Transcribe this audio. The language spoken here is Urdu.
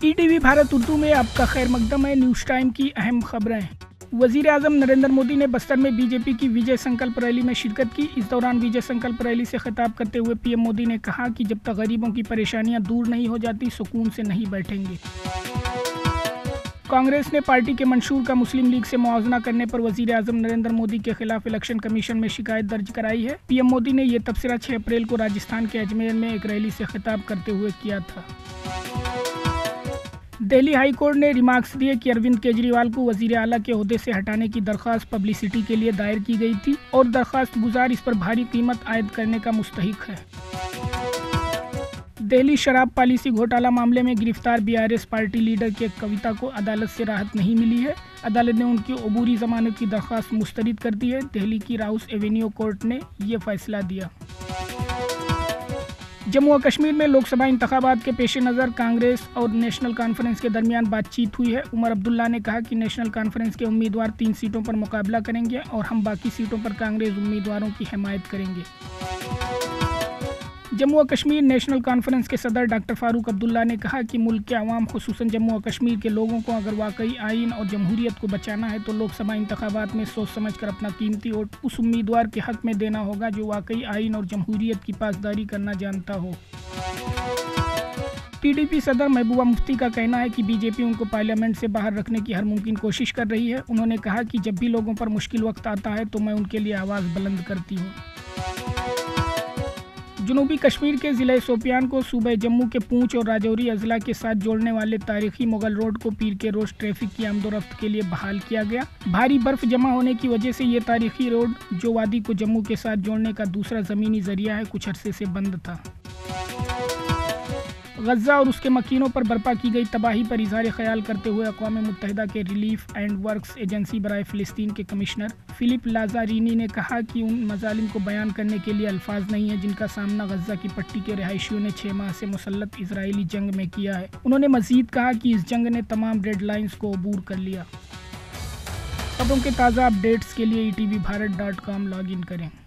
E T V Bharat Urdu میں آپ کا خیر مقدم ہے۔ نیوز ٹائم کی اہم خبریں۔ وزیر اعظم نریندر مودی نے بستر میں بی جے پی کی وجے سنکلپ ریلی میں شرکت کی۔ اس دوران وجے سنکلپ ریلی سے خطاب کرتے ہوئے پی ایم مودی نے کہا کہ جب تک غریبوں کی پریشانیاں دور نہیں ہو جاتی سکون سے نہیں بیٹھیں گے۔ کانگریس نے پارٹی کے منشور کا مسلم لیگ سے موازنہ کرنے پر وزیر اعظم نریندر مودی کے خلاف الیکشن کمیشن میں شکایت درج کرائی ہے۔ پی ایم مودی نے یہ تبصرہ 6 اپریل کو راجستھان کے اجمیر میں ایک ریلی سے خطاب کرتے ہوئے کیا تھا۔ دہلی ہائی کورٹ نے ریمارکس دیے کہ اروند کیجریوال کو وزیر اعلیٰ کے عہدے سے ہٹانے کی درخواست پبلسٹی کے لیے دائر کی گئی تھی اور درخواست گزار اس پر بھاری قیمت عائد کرنے کا مستحق ہے۔ دہلی شراب پالیسی گھوٹالہ معاملے میں گرفتار B R S party leader کے کویتا کو عدالت سے راحت نہیں ملی ہے۔ عدالت نے ان کی عبوری ضمانت کی درخواست مسترد کر دی ہے۔ دہلی کی راؤس ایونیو کورٹ نے یہ فیصلہ دیا۔ جموں و کشمیر میں لوک سبھا انتخابات کے پیش نظر کانگریس اور نیشنل کانفرنس کے درمیان بات چیت ہوئی ہے۔ عمر عبداللہ نے کہا کہ نیشنل کانفرنس کے امیدوار 3 سیٹوں پر مقابلہ کریں گے اور ہم باقی سیٹوں پر کانگریس امیدواروں کی حمایت کریں گے۔ جموں و کشمیر نیشنل کانفرنس کے صدر ڈاکٹر فاروق عبداللہ نے کہا کہ ملک کے عوام خصوصاً جموں و کشمیر کے لوگوں کو اگر واقعی آئین اور جمہوریت کو بچانا ہے تو لوک سبھا انتخابات میں سوچ سمجھ کر اپنا قیمتی ووٹ اس امیدوار کے حق میں دینا ہوگا جو واقعی آئین اور جمہوریت کی پاسداری کرنا جانتا ہو۔ پی ڈی پی صدر محبوبہ مفتی کا کہنا ہے کہ بی جے پی ان کو پارلیمنٹ سے باہر رکھنے کی ہر ممکن کوشش کر رہی ہے۔ انہوں نے کہا کہ جب بھی لوگوں پر مشکل وقت آتا ہے تو میں ان کے لیے آواز بلند کرتی ہوں۔ جنوبی کشمیر کے ضلع شوپیان کو صوبہ جموں کے پونچھ اور راجوری اضلاع کے ساتھ جوڑنے والے تاریخی مغل روڈ کو پیر کے روز ٹریفک کی آمد و رفت کے لیے بحال کیا گیا۔ بھاری برف جمع ہونے کی وجہ سے یہ تاریخی روڈ جو وادی کو جموں کے ساتھ جوڑنے کا دوسرا زمینی ذریعہ ہے کچھ عرصے سے بند تھا۔ غزہ اور اس کے مکینوں پر برپا کی گئی تباہی پر اظہار خیال کرتے ہوئے اقوام متحدہ کے ریلیف اینڈ ورکس ایجنسی برائے فلسطین کے کمشنر فلپ لازارینی نے کہا کہ ان مظالم کو بیان کرنے کے لیے الفاظ نہیں ہیں جن کا سامنا غزہ کی پٹی کے رہائشیوں نے 6 ماہ سے مسلط اسرائیلی جنگ میں کیا ہے۔ انہوں نے مزید کہا کہ اس جنگ نے تمام ریڈ لائنز کو عبور کر لیا۔ خبروں کے تازہ اپ ڈیٹس کے لیے ETVBharat.com لاگ ان کریں۔